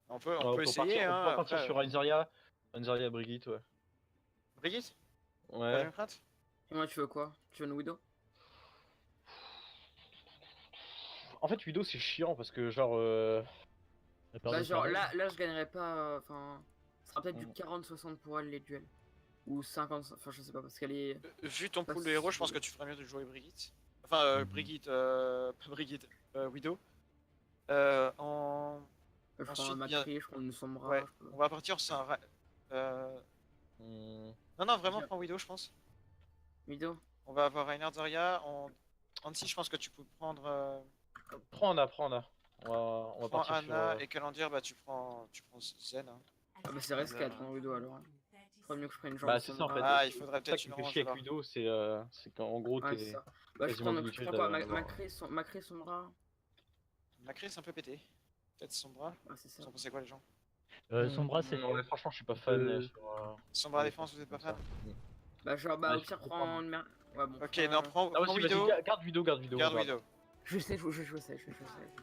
On peut on essayer, on hein. peut partir Après, sur Anzaria. Anzaria Brigitte, ouais. Brigitte, t'as Ouais. une crainte? Et moi, tu veux quoi? Tu veux une Widow? En fait, Widow c'est chiant parce que genre. Bah, genre là, je gagnerais pas. Enfin, ce sera peut-être du 40-60 pour elle les duels. Ou 50, enfin, je sais pas, parce qu'elle est. Vu ton Pas pool de héros, je pense si- que tu ferais mieux de jouer Brigitte. Enfin, Brigitte, pas Brigitte, Widow. En... Je prends Ensuite, un bien... Macri, je prends une Sombra. Ouais, Je peux... on va partir sur un... Non, vraiment, prends Widow, je pense. Widow? On va avoir Reinhardt Zarya. En dessous, je pense que tu peux prendre... Prends Anna, prends Anna. On va prends partir Anna sur. et Calendir, bah tu prends Zen. Hein. Ah bah c'est risqué de prendre Widow alors. Faut mieux que je prenne une jambe. Bah c'est ça en fait. Ah, il faudrait C'est ça peut-être qui une me fait orange chier avec alors. Widow, c'est qu'en gros Ouais, c'est t'es ça. Bah je quasiment prends, obligé quoi, d'avoir. Macri, Sombra. Macri c'est un peu pété. Peut-être Sombra. Ouais, c'est ça. Vous en pensez quoi les gens? Sombra c'est... Non, mais franchement je suis pas fan sur. Sombra défense, vous êtes pas fan? Bah genre, bah Ouais, au pire je peux prends une merde. Ouais bon. Ok, non, prends Ah vas-y, Widow. garde Widow, garde Widow. Garde Widow. Je sais.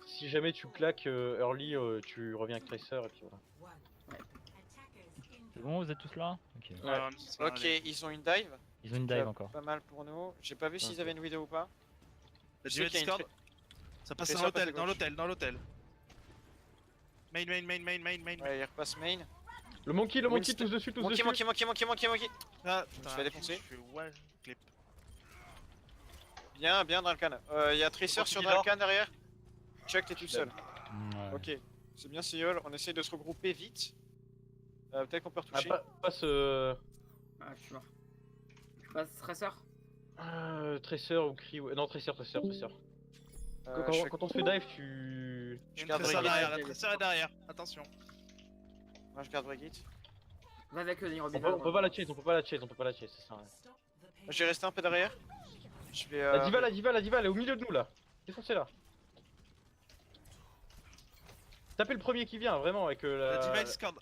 Si jamais tu claques early, tu reviens avec Tracer et puis voilà. C'est bon, vous êtes tous là? Ok. Ouais. Ok, ils ont une dive. Ils ont une dive encore. Pas mal pour nous. J'ai pas vu s'ils avaient une Widow ou pas. Le Je sais qu'il y a une Discord, ça passe Tracer dans l'hôtel, passe à dans l'hôtel. Main. Ouais, il repasse main. Le monkey, Winston- tous dessus, tous Monkey, dessus. monkey. Ah, Je fais défoncer. Je fais ouais, clip. Bien, Dralkan. Il y a Tracer sur Dealer. Dralkan derrière. Chuck, t'es tout seul. Ouais. Ok, c'est bien Seol. On essaye de se regrouper vite. Peut-être qu'on peut Ah, retoucher. passe Ah je suis mort. Je passe Tracer. Tracer ou Cri. Non, Tracer. Je Quand on se fait dive, tu. Il y a une garde Tracer Brigitte. derrière, la Tracer est derrière, attention. Moi je garde Brigitte. Va avec eux, On peut pas la chase, c'est ça. Ouais. Moi je vais rester un peu derrière. Je vais. La diva, elle est au milieu de nous là. Défoncez là. Tapez le premier qui vient, vraiment, avec La Diva Discord.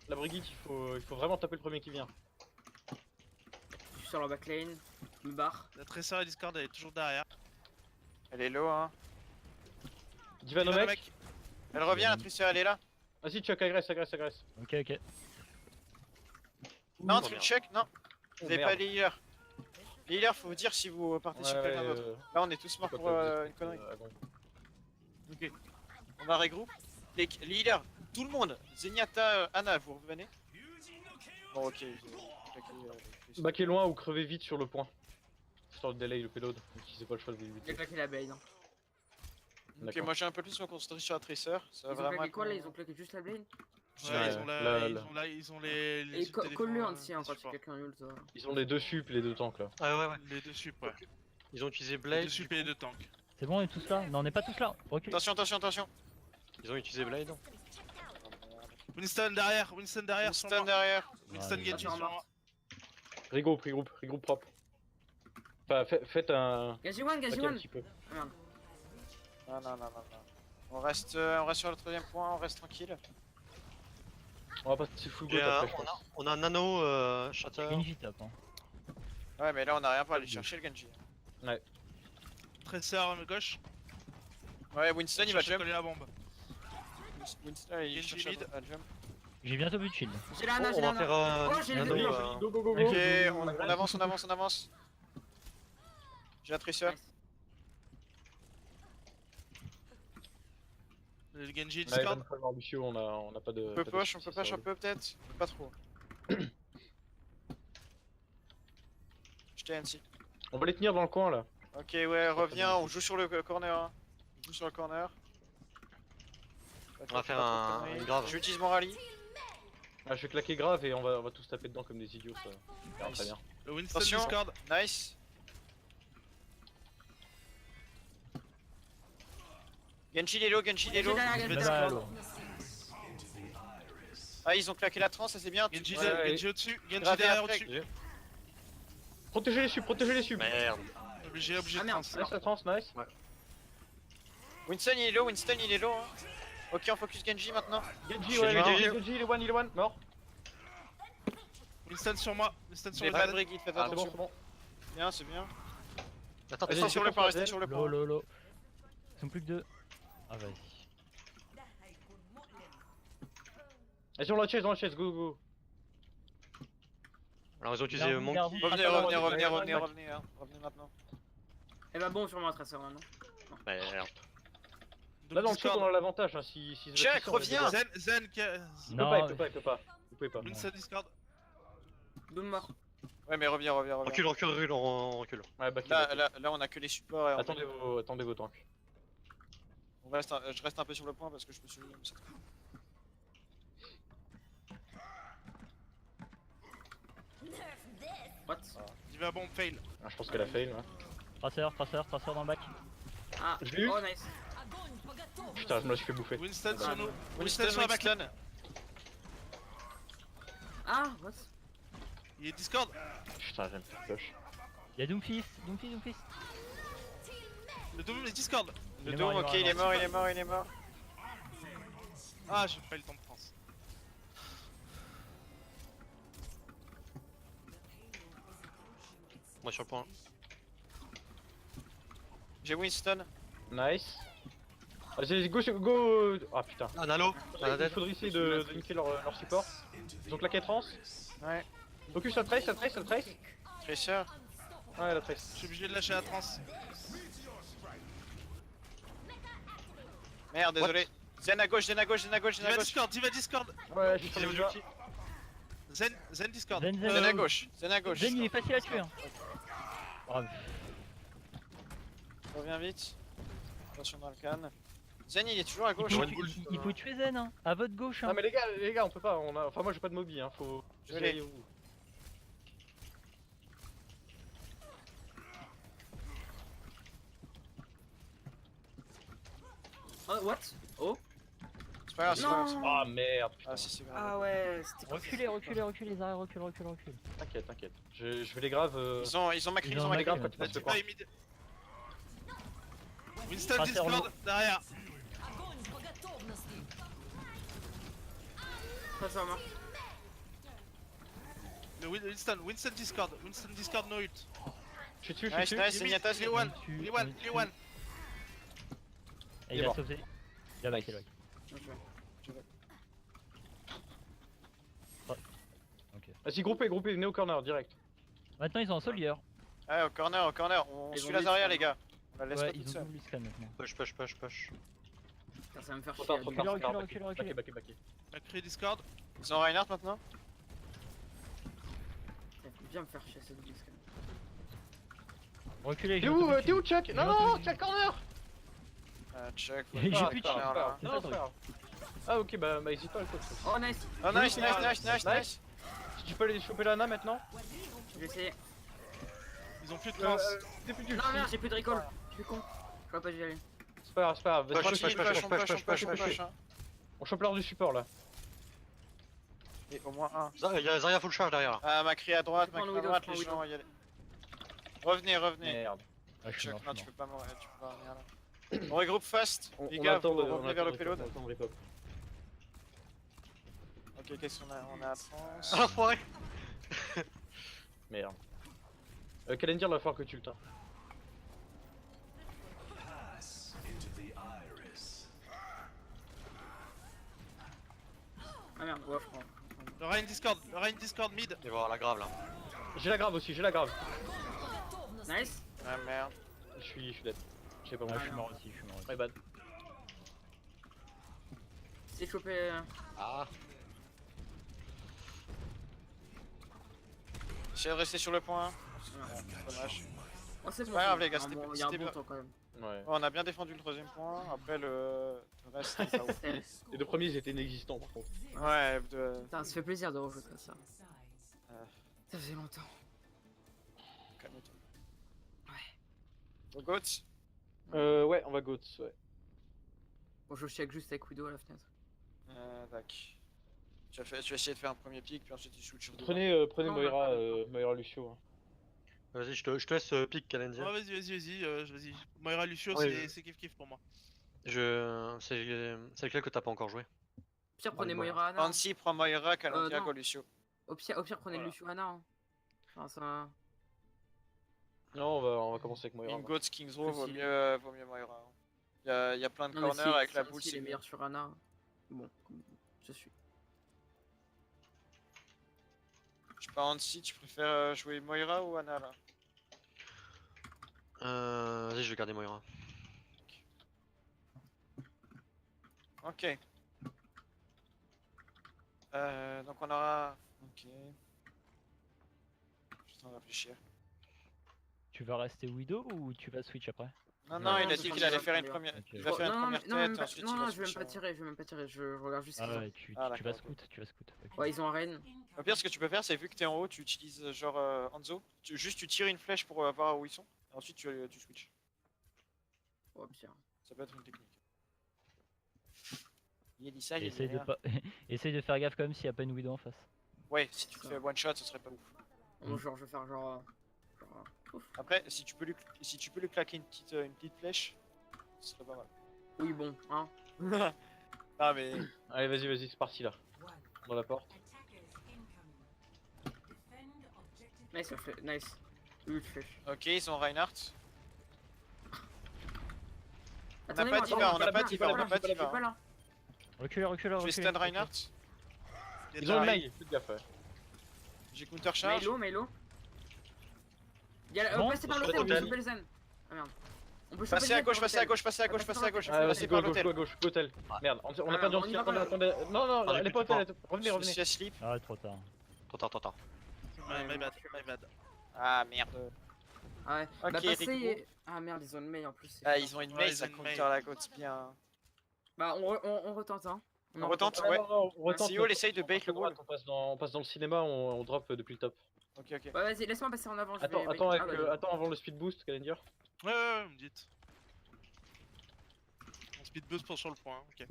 la Brigitte, il faut vraiment taper le premier qui vient. Je suis sur leur backlane. Je me barre. La Tracer et Discord, elle est toujours derrière. Elle est low, hein. Diva no mec. Elle revient, la Tracer, elle est là. Vas-y, Chuck, agresse. Ok. Non, tu check, non. Vous avez merde. pas les healers. Les healers, faut vous dire si vous partez sur quelqu'un d'autre. Là, on est tous morts pour une connerie. Ok. On va regroupe. Les healers, tout le monde. Zenyatta, Anna, vous revenez. Bon, ok. Back est loin ou crevez vite sur le point. Sur le delay, le payload. Utilisez pas le choix de J'ai l'éviter. claqué la blade. Hein. Ok, moi j'ai un peu plus me concentrer sur la Tracer. Ça va Ils ont vraiment. claqué quoi là? Ils ont claqué juste la blade? Ouais, ils ont les. Et colle-le un petit, hein, les quand supports. quelqu'un ult. Ils ont les deux sup, les deux tanks là. Ouais. Les deux sup, ouais. Ils ont utilisé Les Blade. deux sup et les deux tanks. C'est bon, on est tous là? Non, on n'est pas tous là. Ok. Attention. Ils ont utilisé Blade. Winston derrière, sur Winston moi. derrière. Winston Ouais, Genji sur moi. Regroupe propre. Enfin, faites un. Gaji one. un petit peu. Ah, merde. Non. On reste sur le troisième point, on reste tranquille. On va passer full go Et, après, je pense. on a un nano shatter. Genji top. Hein. Ouais, mais là on a rien pour aller chercher le Genji. Tracer à gauche. Ouais, Winston il va jump. coller la bombe. Winston il Genji cherche mid. à jump. J'ai bientôt vu de shield. J'ai la Anna, On j'ai la va faire Anna. un Oh, j'ai les nano. deux. Go. Ok, on avance. J'ai la Tracer. Nice. Le Genji Ouais, Discord. Van Falmar Lucio, on a pas de. On peut pas de push soucis, un ça peu peut-être. Pas trop. Je t'ai NC. On va les tenir dans le coin là. Ok, ouais, reviens, on joue sur le corner. Hein. On joue sur le corner. On va faire une grave. J'utilise mon rallye. Ah, je vais claquer grave et on va tous taper dedans comme des idiots, ça ira très bien. Le Winston Attention. Discord. Nice. Genji il est low. Genji derrière, Genji Je vais derrière. là, Ah, ils ont claqué la trans, ça c'est bien. Genji Ouais, Genji au-dessus. Genji Gravé derrière après. au-dessus. Protégez les subs. Merde. Obligé Ah, de merde. trans. Nice la trans, nice. Winston il est low. Hein. Ok, on focus Genji maintenant. Genji, Chez ouais, lui, Genji, il est one, mort. Winston sur moi. Winston sur J'ai le pas de Z. Brigitte, faites Ah, c'est bon, attention. c'est bon. Bien, c'est bien. Attends, Vas-y, Restez sur le fais point, pas restez de sur le point. Lolo. Ils sont plus que deux. Ah, vas-y. Vas-y, dans la chaise, go, go. Alors ils ont utilisé Garde-vous, Monkey. garde-vous. Revenez, Attends, revenez, attends, revenez, attends, revenez, attends. revenez, hein. Revenez maintenant. Eh bah bon, sûrement un traceur maintenant. Merde. Là, dans le check, Discord. on a l'avantage, hein, si se Check, battent ici, on est reviens. dedans. Zen, Il Non, peut pas. Vous pouvez pas. Winston Discord. Boom mort. Ouais, mais reviens. Recule, on recule. Ouais, back, Là, on a que les supports et on- attendez vos tanks. je reste un peu sur le point parce que je me suis. What? Il va bomb fail. Ah, je pense qu'elle a fail, ouais. Traceur dans le bac. Ah, Je l'ai eu. oh nice. Putain, je me la suis fait bouffer. Winston sur nous. Winston, sur la back. Winston. Ah, what? Il est Discord. Putain, j'aime cette cloche. Y'a Doomfist. Le Doom est Discord. Le Il est Doom, mort, ok, il il est est mort. Ah, j'ai pas eu le temps de France. Moi sur le point. J'ai Winston. Nice. Vas-y, go. Ah putain. Ah, Nalo. Il faudrait essayer de niquer leur support. Ils ont claqué trans. Ouais. Focus la trace. Tracer. Ouais, la trace. Je suis obligé de lâcher la trans. Merde, désolé. Zen à gauche. Diva Discord. Ouais, j'ai Utilisez fait vos ultis. Zen Discord. Zen, Zen à gauche. Zen, il est facile à tuer. Hein. Bravo. Reviens vite. Attention dans le canne. Zen, il est toujours à gauche. Il faut tuer Zen, hein. À votre gauche. Hein. Non mais les gars, on peut pas. Enfin, moi j'ai pas de mobi, hein. Faut. Je l'ai. Oh, what? Oh? C'est pas grave, c'est pas grave. c'est pas grave. Ah merde. Ah, si, c'est grave. Ah ouais, c'était quoi Reculez, les arrêts, recule. T'inquiète. Je vais les grave. Ils ont Macri, Ils ils ont ont Macri, Macri. grave quand ouais. tu La passes le Diva point. est mid. Winston Tracer Discord l'eau. derrière. Traceur mort. Le Winston Discord no ult. Je suis dessus. Nice, nice, Il est Zenyatta, il est one. Il est one. Et Il est il a mort. sauvé. Il a back, il a back. Ok. Vas-y, groupez, venez au corner direct. Maintenant, ils ont un Solier. Ouais, au corner. On Ils suit ont la mis Zarya, le les gars. On la laisse Ouais, pas toute ils ont seule. double scan maintenant. Push. Putain, ça va me faire chier. Trop tard. Recule. Backé. Macri Discord. Ils ont Reinhardt maintenant. Ça fait bien me faire chier cette double scan. Reculez, T'es où, Chuck? Non, Chuck corner. Check. J'ai Ah, plus de c'est pas chien. grave. C'est Non, ça, c'est pas grave. Ah ok, bah hésite pas le coach. Oh nice. Oh, nice. Si tu peux aller choper l'Anna maintenant. Je vais essayer. Ils ont plus de trans. T'es plus du Non merde, j'ai plus de recall. Je suis con. Je vois pas, j'y aller. C'est pas grave. Vas-y, Push. on chope l'heure du support là. Et au moins un. Il y a Zarya full charge derrière. Ah, Macri à droite, Je prends Macri à le droite, Widow, les je prends gens le y aller. Revenez. Merde. Ah, je suis Chuck, mort, non, je tu suis peux pas mourir, tu peux pas revenir là. On regroupe fast, les gars, vous revenez vers le payload. Ok, qu'est-ce qu'on a? On a Ah, trans. l'enfoiré. Merde. Calendir, il va falloir que tu le tas. Ah merde, ouais, je prends. Le Rein Discord mid. Il va avoir la grave là. J'ai la grave aussi, Nice. Ah merde. Je suis dead. Je sais pas Ah, moi. je suis mort aussi. My bad. C'est chopé. Ah. J'essaie de rester sur le point. Dommage. Oh, c'est pas grave, les gars, c'était- Il y a un c'était bon bien. temps quand même. Ouais. On a bien défendu le troisième point, après le reste c'était pas ouf. Les deux premiers ils étaient inexistants par contre. Ouais, Putain, ça fait plaisir de rejouer comme ça. Euh. Ça faisait longtemps. calme-toi. Ouais. Au GOAT. Ouais, on va go. Ouais. Bon, je check juste avec Widow à la fenêtre. Tac. Tu vas essayer de faire un premier pic, puis ensuite tu shoots sur deux. Prenez Non, Moira, Moira Lucio. Hein. Vas-y, je te laisse pick Calendia. Ouais, vas-y. Moira Lucio, Ouais, c'est kiff pour moi. C'est lequel que t'as pas encore joué? Au pire, prenez Moira. Moira Anna. Ansi prend Moira, Calandia, non. Golucio. Au pire, prenez Voilà. Lucio Anna. Hein. Enfin, ça. Non, on va commencer avec Moira. In GOAT, Kings Row, vaut Aussi. mieux Moira. Il y a plein de Non, mais corners avec la si boule, il c'est est mieux. meilleur sur Anna. Bon, je suis. Je pars en dessus, tu préfères jouer Moira ou Ana là? Vas-y, je vais garder Moira. Ok. Donc on aura... Ok. Je suis en train de réfléchir. Tu vas rester Widow ou tu vas switch après? Non, Non, non, il non, a je dit pense qu'il allait qu'il faire va une prendre, première... Ok. Il va faire une première non, même tête, pas, ensuite non, il va non, je vais même switcher pas en- tirer, je vais même pas tirer, je regarde juste ce Ah qu'ils ont. ouais, Ah, tu vas d'accord, scout, tu vas scout. Ok. Ouais, ils ont Arène. Au pire, ce que tu peux faire, c'est vu que t'es en haut, tu utilises genre Hanzo. Juste tu tires une flèche pour voir où ils sont. Et ensuite tu switches. Oh, pire. Ça peut être une technique. Il a dit ça, il a dit Essaye de rien. pas... Essaye de faire gaffe quand même s'il y a pas une Widow en face. Ouais, si tu te fais one shot, ce serait pas ouf. Bon, genre, je vais faire genre. Ouf. Après, si tu peux lui claquer une petite flèche, ce serait pas mal. Oui, bon, hein. Ah mais... Allez, vas-y, c'est parti là. Dans la porte. Nice, ça fait. Nice. Oui, tu fais. Ok, ils ont Reinhardt. Attendez-moi, pas Diva, attends, on n'a je pas suis Diva, on là, n'a pas je suis Diva. pas là. Reculez, reculez, Je vais reculez. stun Reinhardt. Ils ont une mail, fais gaffe. Ouais. J'ai counter charge. Melo. Il y a Bon, passer par je l'hôtel, on peut l'hôtel. choper le zen. Ah merde. On peut choper Passez le à zen gauche, par passez à l'hôtel. gauche, passez à gauche, passez à gauche. Ah, vas-y, Passez go, par go, l'hôtel. go, go, hôtel. Merde, on a Ah, perdu on y va attendez, pas. attendez. Non, Ah, elle est mais pas tu hôtel, revenez, Je revenez. suis asleep. Ah, trop tard. Trop tard. My bad, my bad. Ah merde. Ah ouais. Ok, Bah passer. Rico. Ah merde, ils ont une mail en plus. c'est Ah, chiant. ils ont une Ouais, mail, ils ça ont une counter mail. la côte bien. Bah on retente hein. On retente, Ah, ouais. non, on retente. Si Hall essaye de bait le wall. On passe dans le cinéma, on drop depuis le top. Ok, ok. Ouais, vas-y, laisse-moi passer en avant. je Attends, vais- attends, Ah, vas-y. attends avant le speed boost, Calendir. Ouais, vous me dites. On speed boost pour sur le point, ok.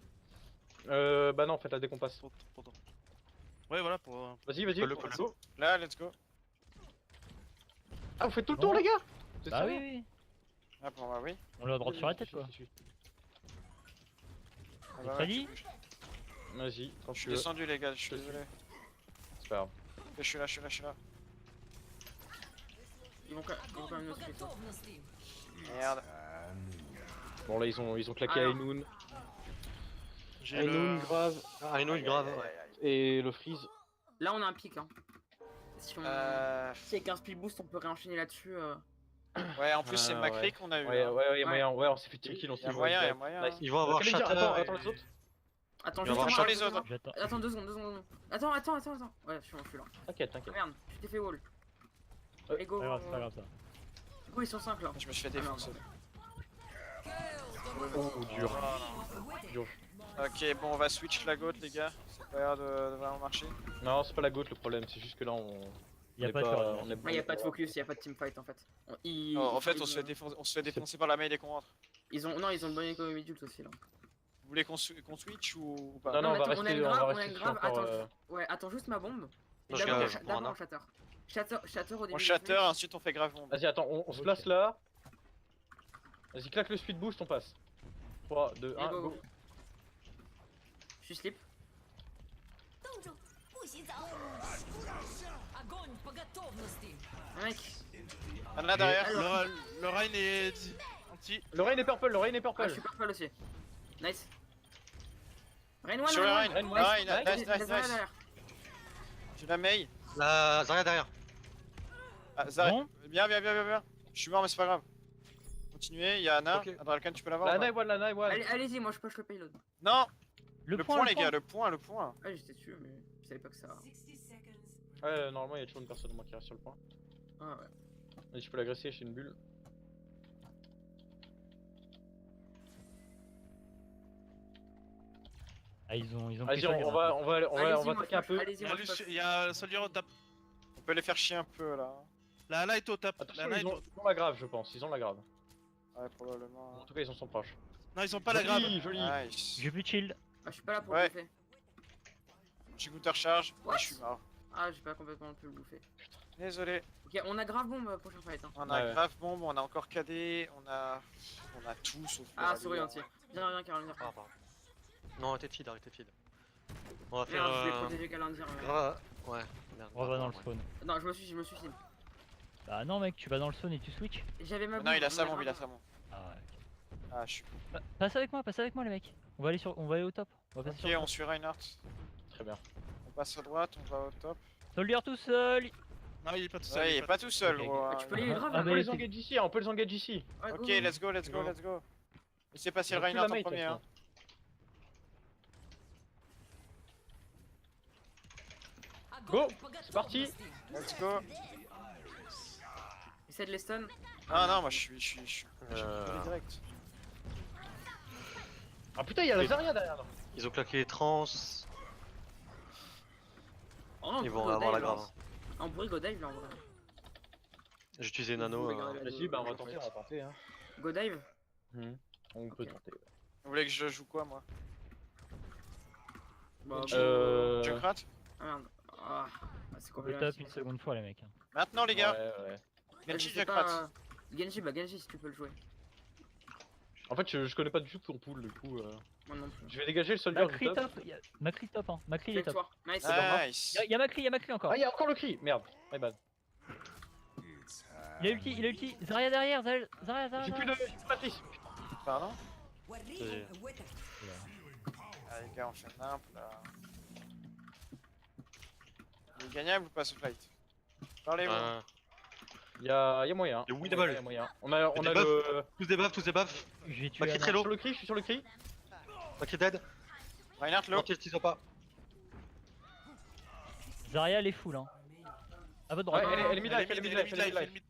Bah non, en fait, la décompasse. Pourtant. Ouais, voilà, pour. Vas-y, Colle-le, go. colle-le. Là, let's go. Ah, vous faites tout le Bon. tour, les gars. C'est Bah ça oui, oui. Ah bon, bah oui. On leur drop sur la tête quoi. Ah, T'es bah, ready? Vas-y, quand Je tu suis veux. descendu, les gars, je suis désolé. C'est pas grave. Je suis là. Ils vont quand même nous suivre. Merde. Bon, là, ils ont claqué Alors. Ainoun. J'ai Ainoun, le. grave. Ah, une autre grave. Ouais. Et le freeze. Là on a un pic hein. Si on... Euh... Si avec un speed boost on peut réenchaîner là-dessus. Ouais, en plus, c'est Ah, Macri ouais. qu'on a eu. Ouais, hein. ouais, moyen. Ouais, on s'est fait tirer kill, on s'est Y'a fait moyen, ouais. y'a moyen. Nice. Ils vont avoir Calendir, Shatter. attends les autres. Attends, Il va y avoir juste Shatter attends, les autres. J'attends. Attends 2 secondes. Attends. Ouais, je suis là. T'inquiète. Ah, merde, tu t'es fait wall. Euh, Allez, go. Pas grave, c'est pas grave ça. Du coup, ils sont 5 là. Je me suis fait défoncer. Oh, dur. Dur. Ok, bon, on va switch la goat, les gars. C'est pas l'air de vraiment marcher. Non, c'est pas la goat le problème, c'est juste que là on. Y'a pas de peur. on est Ouais, y'a pas de focus, y'a pas de teamfight en fait. En fait, on se fait défoncer par la mail et qu'on rentre. Ils ont le bon éco Medult aussi là. Vous voulez qu'on switch ou pas? Non, non, on va mais attends, rester, une on va grave, rester une sur grave. encore, Attends, ouais, attends juste ma bombe. Non, je D'abord, garde pour d'abord Ana. Shatter au début. On du shatter, switch. ensuite on fait grave bombe. Vas-y, attends, on se place là. Vas-y, claque le speed boost, on passe. 3, 2, 1, go. go. Je suis slip. 冻住，不洗澡。Огонь по готовности. Un mec. Anna derrière. Le Rain est. Anti. Le rain est purple, Ah, je suis purple aussi. Nice. Rain one, Sur le Rain Rain. one. Rain Ah, one. il a- Nice. nice, nice, nice. J'ai la mail. La Zarya derrière. Ah, Zarya. Bon. Bien. Je suis mort, mais c'est pas grave. Continuez, il y a Anna. Ok. Adralkan, tu peux l'avoir? La ou pas night one, la night one. Allez-y, moi je push le payload. Non, Le le point, point, les gars, le point. Ah, j'étais dessus, mais je savais pas que ça. Ouais, normalement, il y a toujours une personne au moins qui reste sur le point. Ah ouais. Vas-y, je peux l'agresser, j'ai une bulle. Ah, ils ont Vas-y, pris ça, on va Allez-y, moi, attaquer un peu. Allez-y, moi je push. Il y a Solier au top. On peut les faire chier un peu là. La light au top. Attention, La ils light ont la grave, je pense. Ils ont la grave. Ouais, probablement. En tout cas, ils en sont proches. Non, ils ont pas la grave. Joli. Nice. J'ai plus de shield. Ah, je suis pas là pour Ouais. le bouffer. J'ai counter charge. What? Et je suis mort. Ah, j'ai pas complètement pu le bouffer. Désolé. Ok, on a grave bombe prochain fight. Hein. On a Ouais. grave bombe, on a encore KD, on a tout sauf. Ah, le souris rallye. entier. Viens, Caroline. Ah, pardon. Non, arrêtez de feed, arrêtez de feed. On va faire. Merde, je vais protéger Calendir. Ouais, merde. On va dans le spawn. Non, je me suis film. Bah non mec, tu vas dans le spawn et tu switch. J'avais ma bombe. Non, il a on sa bombe, grave il a sa bombe. Ah ouais. Ok. Ah, je suis. Passe avec moi les mecs. On va aller au top. On va passer Ok, sur on suit Reinhardt. Très bien. On passe à droite, on va au top. Soldier tout seul. Non, il est pas tout seul. Ouais, il est pas tout seul, Ok. gros. Ah, tu peux les grave Ah, On peut mais les c'est- engage ici, on peut les engage ici. Ouais, Ok, go. let's go, let's go, let's go. Laissez passer le Ils ont plus Reinhardt la en mate, premier. de toute Hein. Go, c'est parti. Let's go. Essaie de les stun. Ah non, moi je suis Euh, direct. Ah putain, il y a la Zarya derrière. là. Ils ont claqué les trans. Oh non, Ils on vont pourrait go avoir la dive, grave. hein. Ah, on pourrait go dive là en vrai. J'ai utilisé nano. Vous pouvez Vas-y, bah on va tenter, hein. Go dive. On peut Ok. tenter. Vous voulez que je joue quoi, moi? Bah, Je gratte. Ah merde. Ah, c'est Le compliqué. top une seconde fois les mecs. Maintenant, les gars. Ouais. Genji, Je je sais gratte. pas. Genji, bah Genji si tu peux le jouer. En fait, je connais pas du tout ton pool, du coup. Moi non plus. Je vais dégager le soldier du Macri top. top. Macri top hein. Macri il est top. Victoire. Nice. Nice. Y'a Macri encore. Ah, il y a encore le cri. Merde, my bad. Il a ulti. Zarya derrière. Zarya. J'ai plus de matrice. Pardon? Vas-y. Ah, les gars, on fait nimp là. Il est gagnable ou pas ce fight? Parlez-vous. Il y a moyen. Le winnable. Il y a moyen. On a des le. Tous des buffs. Je vais tuer Macri Ana. très low. Sur le cri, je suis sur le cri. Macri dead. Reinhardt, low. Mortier, ils ont pas. Zarya elle est full hein. À votre Ouais, droite. elle est mid-life, elle est mid-life.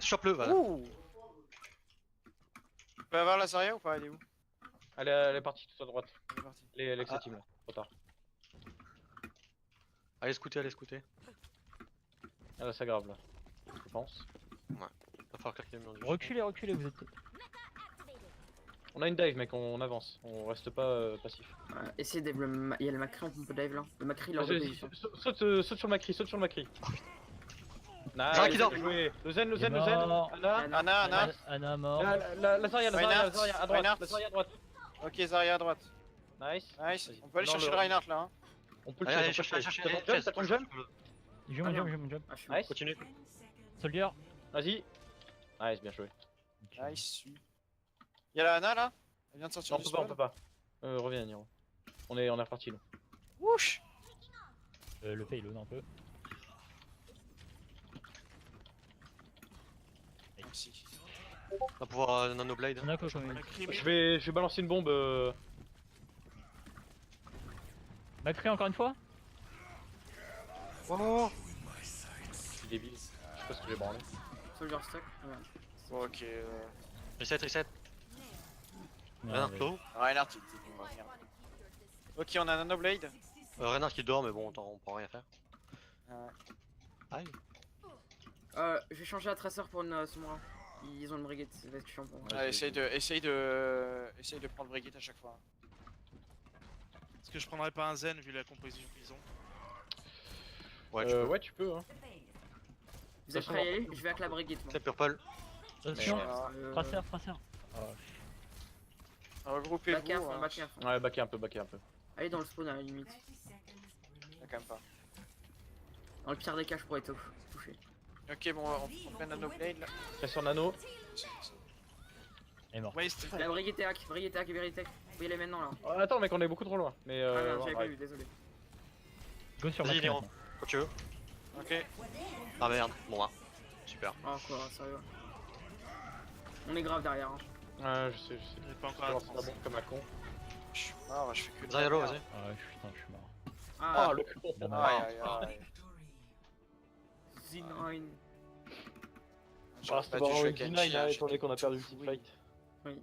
Chope-le, voilà. Ouh. Tu peux avoir la Zarya ou pas? Elle est où? Elle est partie tout à droite. Elle est partie. Elle est avec sa team là. Trop tard. Allez scouter. Elle a sa grave là. Je pense. Va falloir claquer le mur du Reculez, vous êtes. On a une dive, mec, on avance. On reste pas passif. Essayez de dive. Il y a le Macri, on peut dive là. Le Macri, il est en Vas-y, position. saute sur le Macri, Nice, Zarya qui dort. bien joué. Le zen. Il est mort. Anna. Ana mort. La Zarya Reinhardt, à droite. Reinhardt. La Zarya à droite. Ok, Zarya à droite. Nice. Nice. Vas-y. On peut aller Non, chercher le- le Reinhardt là. Hein. On peut le Allez, chercher. cherche. T'as ton jump. J'ai mon job. Ah, je suis Nice. Continue. Soldier. Vas-y. Nice, bien joué. Nice. Y'a la Ana là? Elle vient de sortir Non, du on peut spawn. pas. Reviens, Niro. On est reparti là. Wouch. Le payload un peu. Merci. On va pouvoir nano blade. On a quoi comme Macri, Je vais balancer une bombe. Macri encore une fois. Oh. Je suis débile. Je sais pas ce que j'ai branlé. Soldier stock. Ah, merde. Bon, ok. Reset. Non, Reinhardt mais- low. Reinhardt, il était nul, merde. Ok, on a Nano Blade. Reinhardt qui dort, mais bon, on peut rien faire. Aïe. Je vais changer à Tracer pour une Sombra. Ils ont le Brigade, ça va être chiant pour moi. Ouais, essaye de prendre Brigitte à chaque fois. Est-ce que je prendrais pas un zen vu la composition qu'ils ont? Ouais, tu peux. Ouais, tu peux. Hein. Vous êtes prêts à y aller? Je vais avec la Brigade. moi. C'est purple. Attention. Euh, Tracer. Regroupez-vous. Backer à fond, hein. backer à fond. Ouais, backer un peu. Allez dans le spawn à la limite. Ah, quand même pas. Dans le pire des cas, je pourrais toucher. Ok, bon, on prend Nano Blade là. Reste sur nano. Elle est morte. Waste. La Brigade est hack, Veritech. Vous pouvez y aller maintenant là. Oh, attends, mec, on est beaucoup trop loin. Mais Ah merde, ouais, j'avais pas ouais. vu, désolé. Go sur Vas-y, Macri. Niro. maintenant. Quand tu veux. Ok. Ah merde. Bon, bah. Super. Ah quoi, sérieux. On est grave derrière. Hein. Ouais, je sais. J'ai pas Je encore la lance trans. la bombe comme un con. Je suis mort, je fais que de Zarya la low, merde. vas-y. Ah, putain, je suis mort. Ah, Oh, le con. Aïe aïe aïe. Z9. J'aurais Ah, pas c'était dû jouer vraiment une Genji, deny, hein, étant donné qu'on a perdu le j'étais teamfight. Oui.